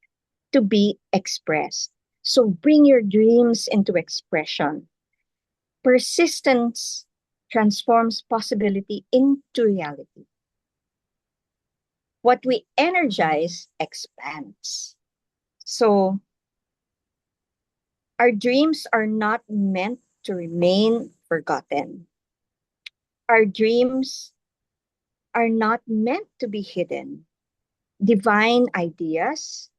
to be expressed. So bring your dreams into expression. Persistence transforms possibility into reality. What we energize expands. So our dreams are not meant to remain forgotten. Our dreams are not meant to be hidden. Divine ideas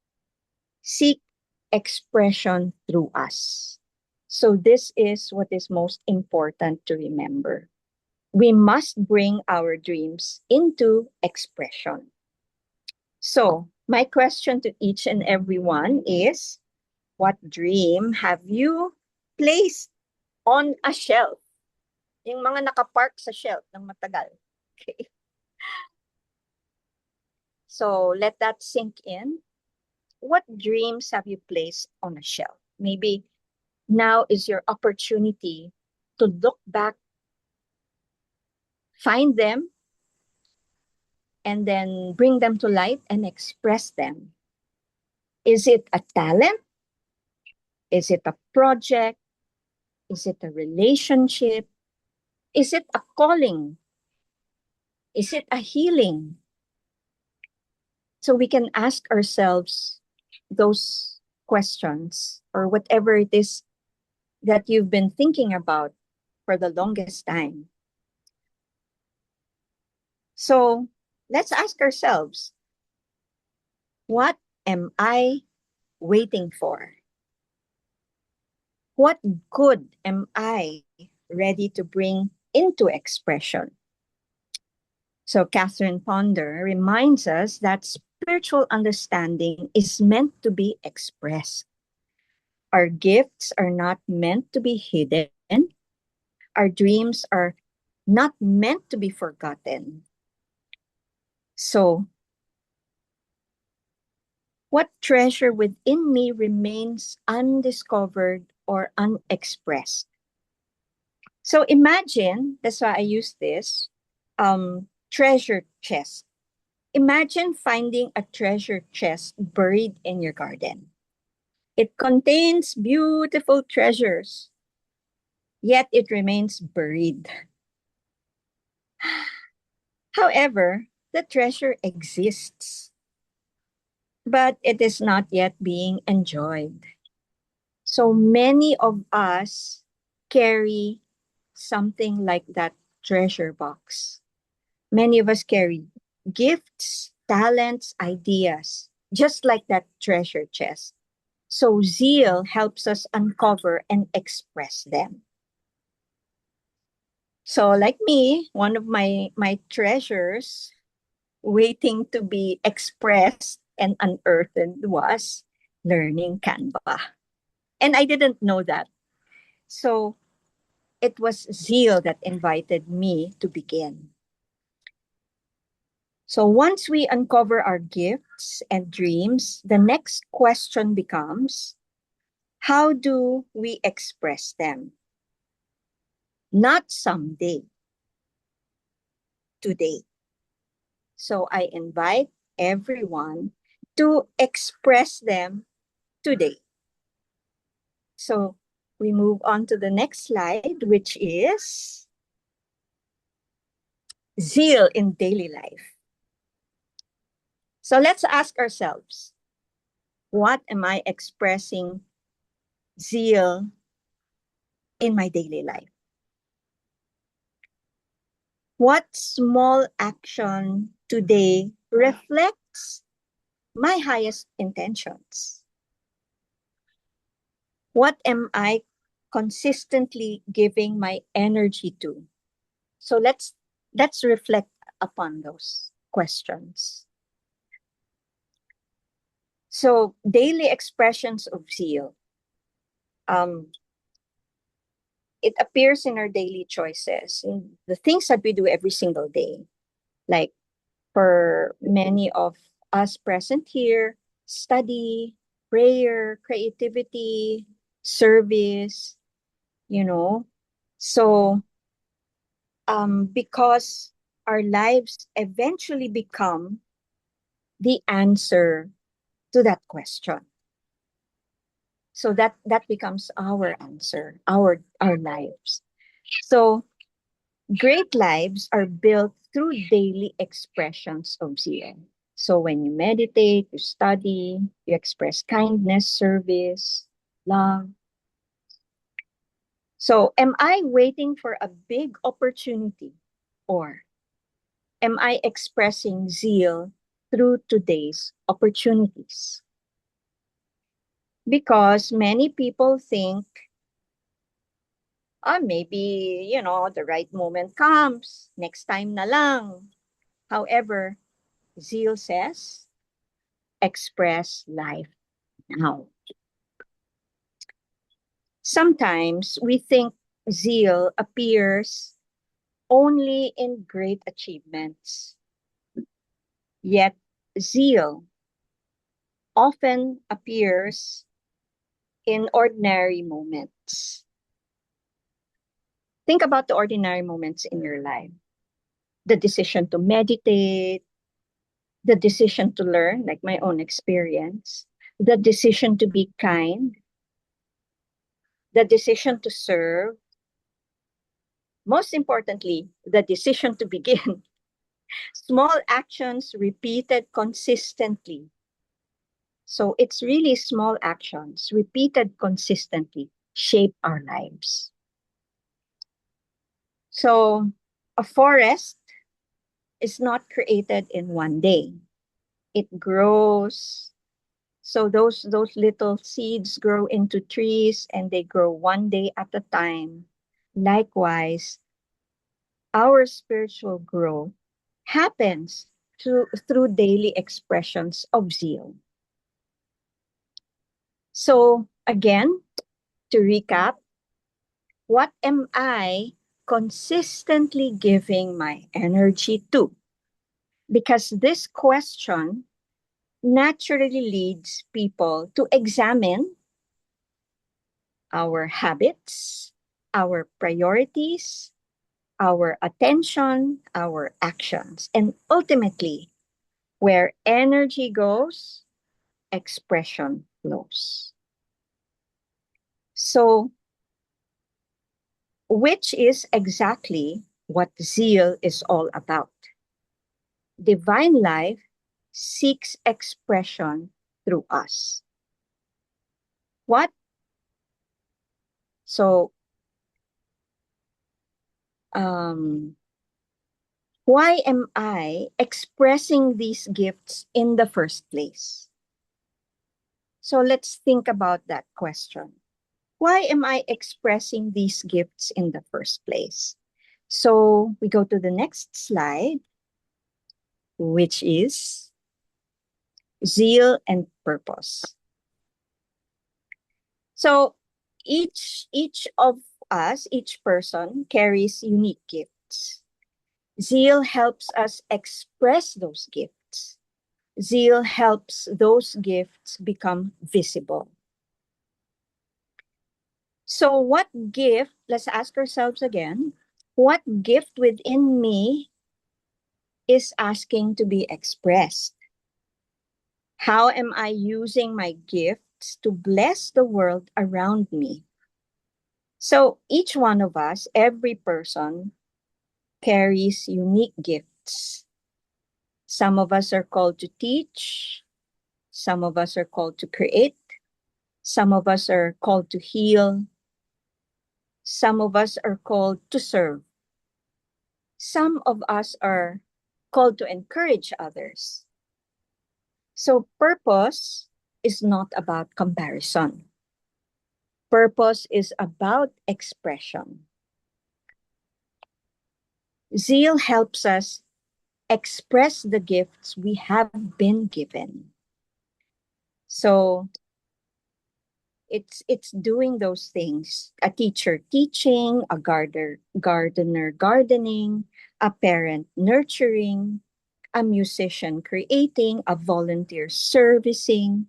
seek expression through us. So this is what is most important to remember. We must bring our dreams into expression. So my question to each and every one is, what dream have you placed on a shelf Yung mga nakapark sa shelf ng matagal. Okay. So let that sink in. What dreams have you placed on a shelf? Maybe now is your opportunity to look back, find them, and then bring them to light and express them. Is it a talent? Is it a project? Is it a relationship? Is it a calling? Is it a healing? So we can ask ourselves those questions or whatever it is that you've been thinking about for the longest time. So let's ask ourselves, what am I waiting for? What good am I ready to bring into expression? So Catherine Ponder reminds us that spiritual understanding is meant to be expressed. Our gifts are not meant to be hidden. Our dreams are not meant to be forgotten. So, what treasure within me remains undiscovered or unexpressed? So imagine, that's why I use this, treasure chest. Imagine finding a treasure chest buried in your garden. It contains beautiful treasures, yet it remains buried. However, the treasure exists, but it is not yet being enjoyed. So many of us carry something like that treasure box. Many of us carry gifts, talents, ideas, just like that treasure chest. So zeal helps us uncover and express them. So like me, one of my treasures waiting to be expressed and unearthed was learning Canva. And I didn't know that. So it was zeal that invited me to begin. So once we uncover our gifts and dreams, the next question becomes, how do we express them? Not someday, today. So I invite everyone to express them today. So we move on to the next slide, which is zeal in daily life. So let's ask ourselves, what am I expressing zeal in my daily life? What small action today reflects my highest intentions? What am I consistently giving my energy to? So let's reflect upon those questions. So daily expressions of zeal. It appears in our daily choices, in the things that we do every single day. Like for many of us present here, study, prayer, creativity, service, you know. So because our lives eventually become the answer to that question. So that becomes our answer, our lives. So great lives are built through daily expressions of zeal. So when you meditate, you study, you express kindness, service, love. So am I waiting for a big opportunity, or am I expressing zeal through today's opportunities? Because many people think, maybe, the right moment comes, next time na lang. However, zeal says, express life now. Sometimes we think zeal appears only in great achievements. Yet zeal often appears in ordinary moments. Think about the ordinary moments in your life. The decision to meditate, the decision to learn, like my own experience, the decision to be kind, the decision to serve, most importantly, the decision to begin. Small actions repeated consistently. So it's really small actions repeated consistently shape our lives. So a forest is not created in one day. It grows. So those little seeds grow into trees and they grow one day at a time. Likewise, our spiritual growth happens through daily expressions of zeal. So again, to recap, what am I consistently giving my energy to? Because this question naturally leads people to examine our habits, our priorities, our attention, our actions, and ultimately, where energy goes, expression flows. So, which is exactly what zeal is all about. Divine life seeks expression through us. What? So, why am I expressing these gifts in the first place? So let's think about that question. Why am I expressing these gifts in the first place? So we go to the next slide, which is zeal and purpose. So each of us, each person carries unique gifts. Zeal helps us express those gifts. Zeal helps those gifts become visible. So what gift, let's ask ourselves again, what gift within me is asking to be expressed? How am I using my gifts to bless the world around me? So each one of us, every person, carries unique gifts. Some of us are called to teach. Some of us are called to create. Some of us are called to heal. Some of us are called to serve. Some of us are called to encourage others. So purpose is not about comparison. Purpose is about expression. Zeal helps us express the gifts we have been given. So it's doing those things. A teacher teaching, a gardener gardening, a parent nurturing, a musician creating, a volunteer servicing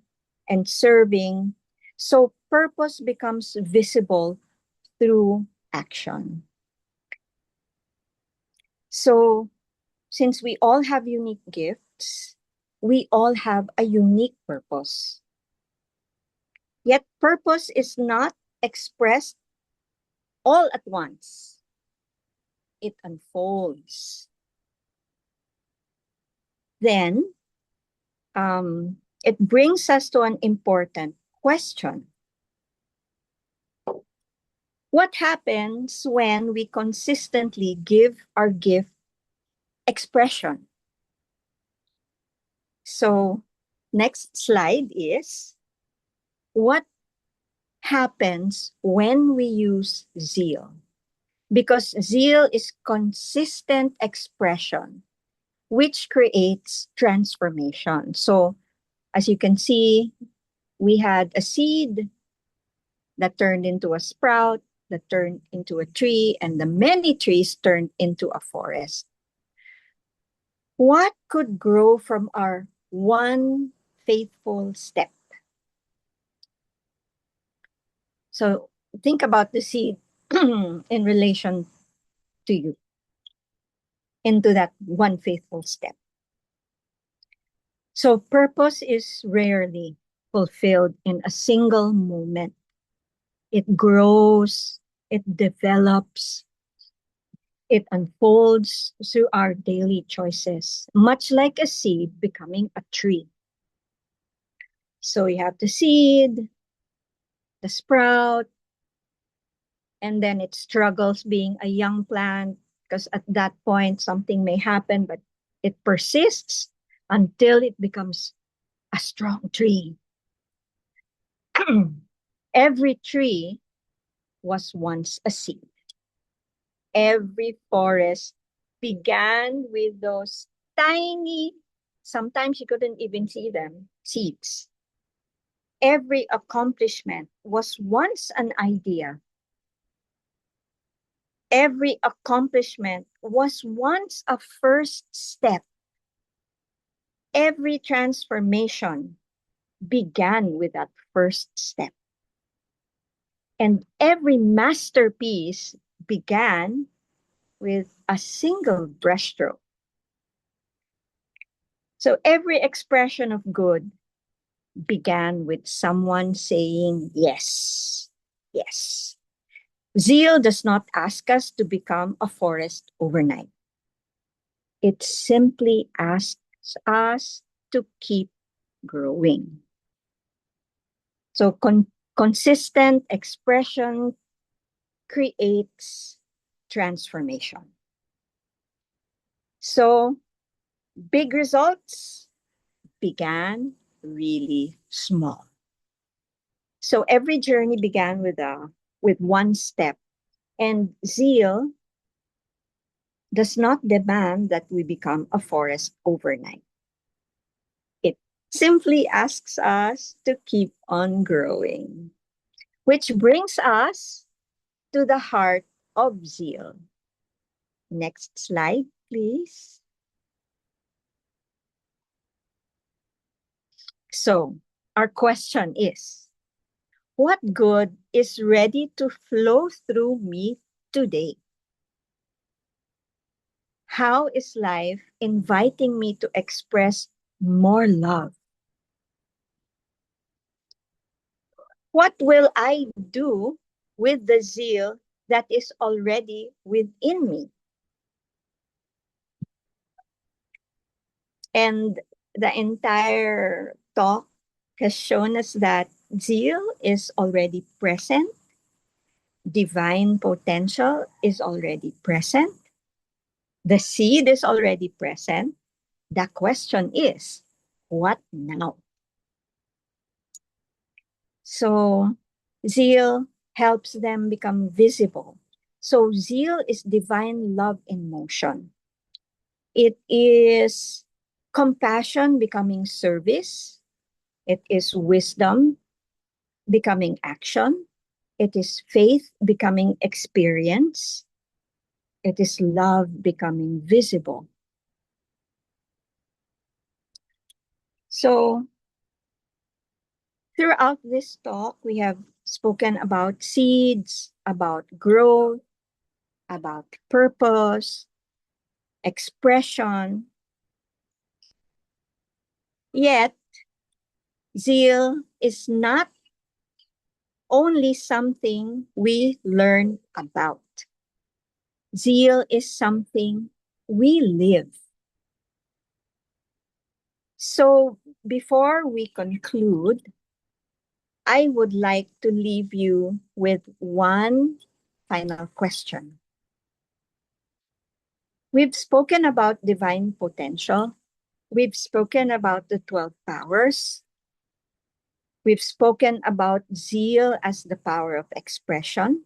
and serving. So purpose becomes visible through action. So since we all have unique gifts, we all have a unique purpose. Yet purpose is not expressed all at once. It unfolds. Then it brings us to an important question. What happens when we consistently give our gift expression? So next slide is, what happens when we use zeal? Because zeal is consistent expression, which creates transformation. So as you can see, we had a seed that turned into a sprout. that turned into a tree, and the many trees turned into a forest. What could grow from our one faithful step? So think about the seed in relation to you, into that one faithful step. So purpose is rarely fulfilled in a single moment. It grows, it develops, it unfolds through our daily choices, much like a seed becoming a tree. So you have the seed, the sprout, and then it struggles being a young plant because at that point something may happen, but it persists until it becomes a strong tree. Every tree was once a seed. Every forest began with those tiny, sometimes you couldn't even see them, seeds. Every accomplishment was once an idea. Every accomplishment was once a first step. Every transformation began with that first step. And every masterpiece began with a single brushstroke. So every expression of good began with someone saying yes, yes. Zeal does not ask us to become a forest overnight. It simply asks us to keep growing. So consistent expression creates transformation. So big results began really small. So every journey began with one step, and zeal does not demand that we become a forest overnight. It simply asks us to keep on growing, which brings us to the heart of zeal. Next slide, please. So, our question is, what good is ready to flow through me today? How is life inviting me to express more love? What will I do with the zeal that is already within me? And the entire talk has shown us that zeal is already present, divine potential is already present, the seed is already present. The question is, what now? So, zeal helps them become visible. So, zeal is divine love in motion. It is compassion becoming service. It is wisdom becoming action. It is faith becoming experience. It is love becoming visible. So, throughout this talk, we have spoken about seeds, about growth, about purpose, expression. Yet, zeal is not only something we learn about. Zeal is something we live. So, before we conclude, I would like to leave you with one final question. We've spoken about divine potential. We've spoken about the 12 powers. We've spoken about zeal as the power of expression.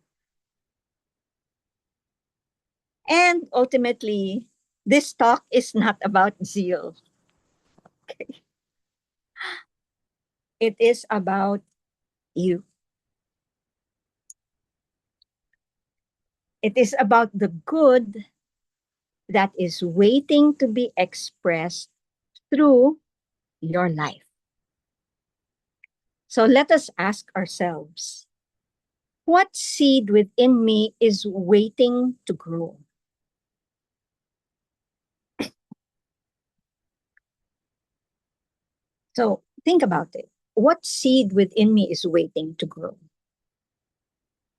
And ultimately, this talk is not about zeal. Okay. It is about you. It is about the good that is waiting to be expressed through your life. So let us ask ourselves, what seed within me is waiting to grow? So think about it. What seed within me is waiting to grow?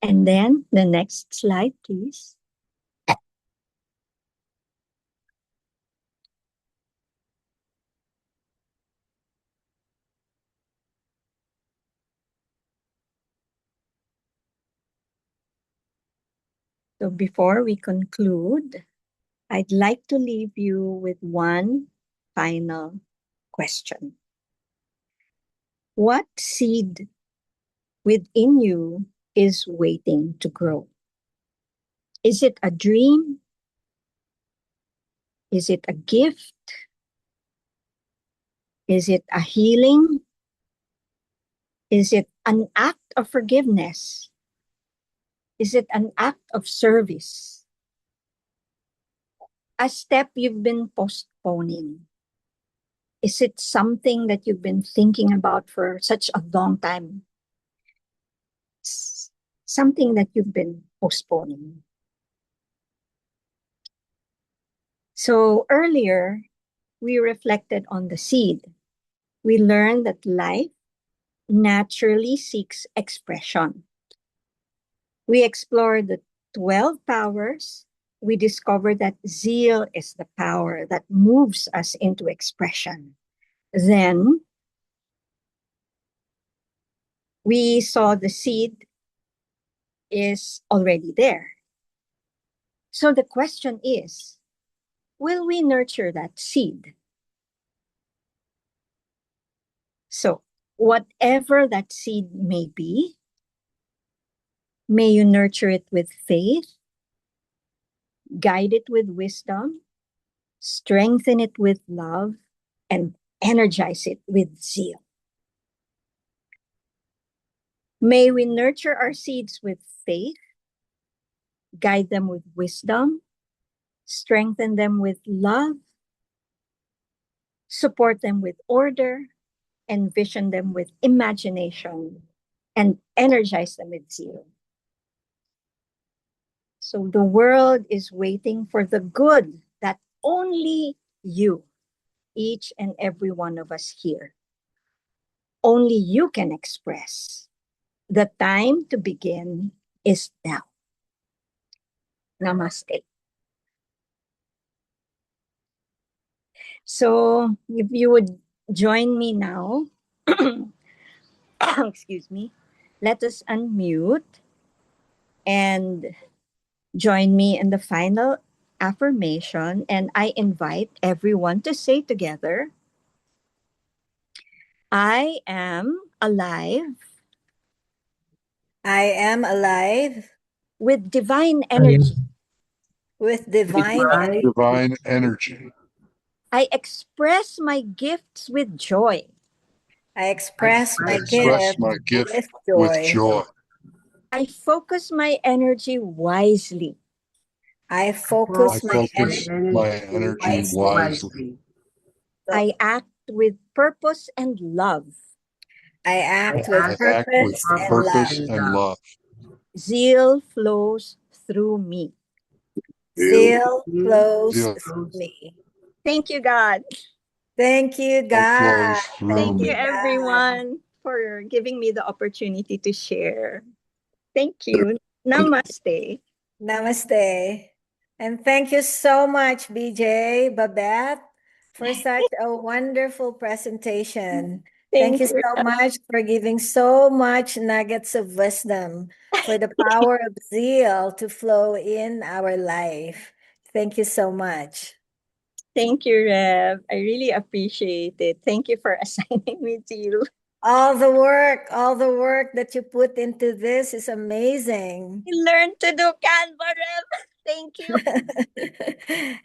And then the next slide, please. So before we conclude, I'd like to leave you with one final question. What seed within you is waiting to grow? Is it a dream? Is it a gift? Is it a healing? Is it an act of forgiveness? Is it an act of service? A step you've been postponing? Is it something that you've been thinking about for such a long time? Something that you've been postponing. So earlier, we reflected on the seed. We learned that life naturally seeks expression. We explored the 12 powers. We discovered that zeal is the power that moves us into expression. Then we saw the seed is already there. So the question is, will we nurture that seed? So whatever that seed may be, may you nurture it with faith, guide it with wisdom, strengthen it with love, and energize it with zeal. May we nurture our seeds with faith, guide them with wisdom, strengthen them with love, support them with order, envision them with imagination, and energize them with zeal. So the world is waiting for the good that only you, each and every one of us here, only you can express. The time to begin is now. Namaste. So if you would join me now, excuse me, let us unmute and join me in the final affirmation. And I invite everyone to say together, I am alive I am alive with divine energy. with divine Divine energy. Divine energy. I express my gifts with joy. I express I my express gift my gift with with joy. joy. I focus my energy wisely. I I focus my focus energy my energy wisely. I act with purpose and love. I act I with I act act with purpose and love. purpose and love. Zeal flows through me. Zeal flows Zeal through me. Thank you, God. Thank you, God. flows through Thank Thank you, you, me. God. everyone, for giving me the opportunity to share. Thank you. Namaste. Namaste. And thank you so much, BJ, Babette, for such a wonderful presentation. Thank you Thank you. so much for giving so much nuggets of wisdom for the power of zeal to flow in our life. Thank you so much. Thank you, Rev. I really appreciate it. Thank you for assigning me to you. All the work that you put into this is amazing. I learned to do Canva, Rev. Thank you.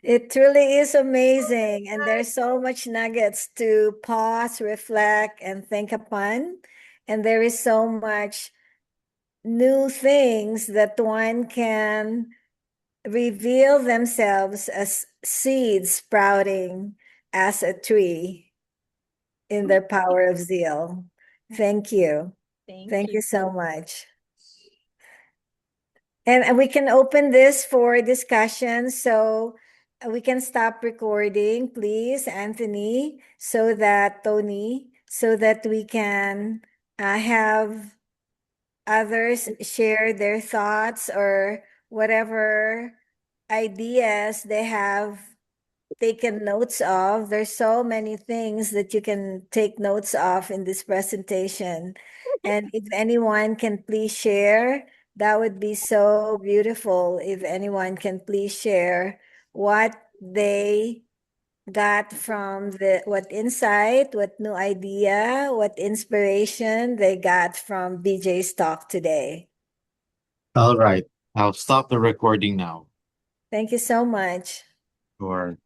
It truly is amazing. And there's so much nuggets to pause, reflect, and think upon. And there is so much new things that one can reveal themselves as seeds sprouting as a tree in their power of zeal. Thank you. Thank you so much. And we can open this for discussion. So we can stop recording, please, Anthony, so that Tony, so that we can have others share their thoughts or whatever ideas they have taken notes of. There's so many things that you can take notes of in this presentation. And if anyone can please share, that would be so beautiful. If anyone can please share what they got from what insight, what new idea, what inspiration they got from BJ's talk today. All right. I'll stop the recording now. Thank you so much. Sure.